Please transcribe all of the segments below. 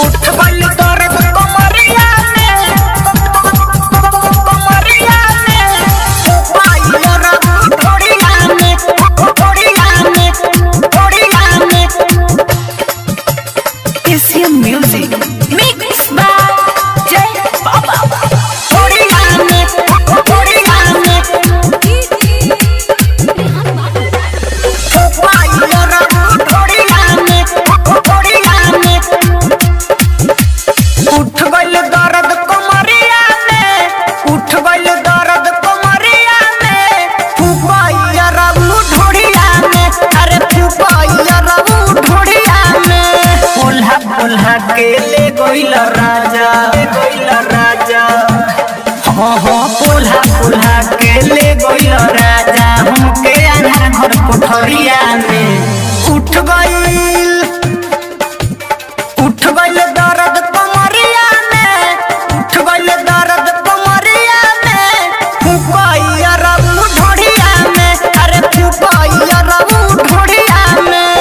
उठ गइल दर्द कमरिया में, कमरिया में, पाइल रब थोड़िया में, थोड़िया में, थोड़िया में। एशियन म्यूजिक मिक्स बाय जय बाबा। थोड़िया में, थोड़िया में, पाइल रब थोड़िया में, थोड़िया में। उठ गइल दर्द कमरिया में, उठ गइल दर्द कमरिया में, फुपाइया रबू ढोड़िया में, अरे फुपाइया रबू ढोड़िया में। बोल्हा बोल्हा के ले गइल राजा, गइल राजा। हाँ हाँ बोल्हा बोल्हा के ले गइल राजा, हमके आधार घर कोठरिया में। उठ गइल दर्द कमरिया में, उठ गइल दर्द कमरिया में, फुपाइया रबू ढोड़िया में, अरे फुपाइया रबू ढोड़िया में,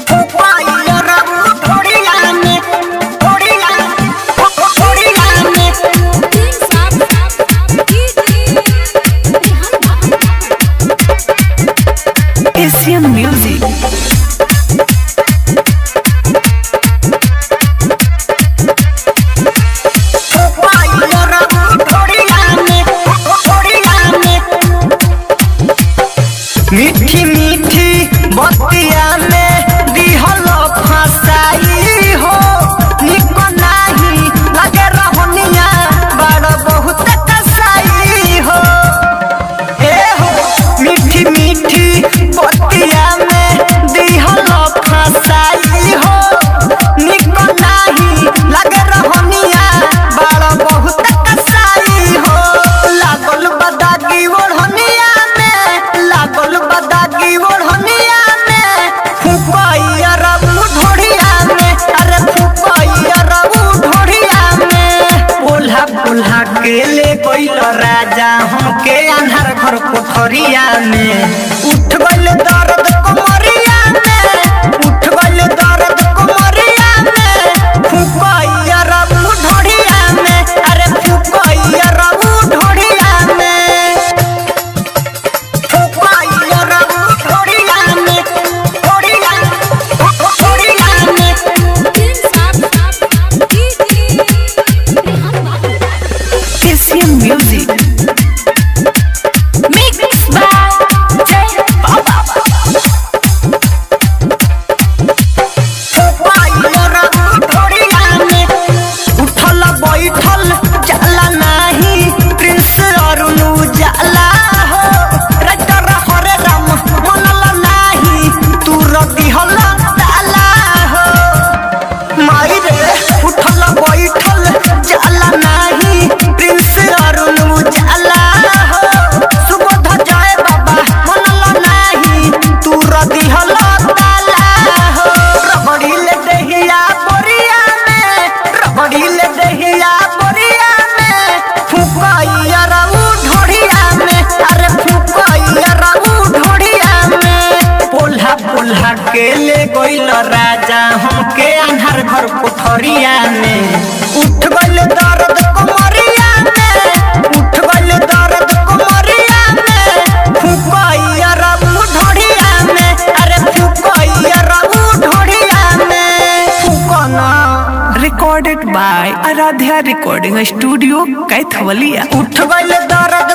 फुपाइया रबू ढोड़िया में, ढोड़िया ढोड़िया में। एशियन म्यूजिक मीठी मीठी बतिया में दिहल फसाई हो, निको नाही लगे रहनिया बड़ बहुत कसाई हो। ए हो मीठी मीठी बतिया में दिहल फसाई हो, निको नाही लगे रहनिया बड़ बहुत कसाई हो। लागल बदागी ओढ़निया में, लागल बदागी ओढ़निया में, फुपाइया रबू ढोड़िया में, अरे फुपाइया रबू ढोड़िया में। बोल्हा बोल्हा के ले गइल राजा, हमके आधार घर कोठरिया में। उठ गइल दर्द कमरिया में, उठ गइल दर्द कमरिया में, फुपाइया रबू ढोड़िया में, अरे फुपाइया रबू ढोड़िया में, फुपाइया रबू ढोड़िया में, ढोड़िया ढोड़िया में। एशियन म्यूजिक मिक्स बाय जय बाबा। फुपाइया रबू ढोड़िया में, उठल बैठल जाला नाही, प्रिंस अरुण उजाला हो, राइटर हरे राम मनल नाही, तू दिहल ताला हो। माई रे उठल बैठल जाला नाही, प्रिंस अरुण उजाला हो, सुबोध जय बाबा मनल नाही, तू दिहल ताला हो। रबड़ी ले दहिया बोरिया में, रबड़ी ले दहिया बोरिया में, फुपाइया रबू ढोड़िया में, अरे फुपाइया रबू ढोड़िया में। बोल्हा बोल्हा के ले गइल राजा, हमके आधार घर कोठरिया में। उठ गइल दर्द कमरिया में, उठ गइल दर्द कमरिया में, फुपाइया रबू ढोड़िया में, अरे फुपाइया रबू ढोड़िया में। फुकना recorded by Aaradhya recording studio Kaithwalia. उठ गइल दर्द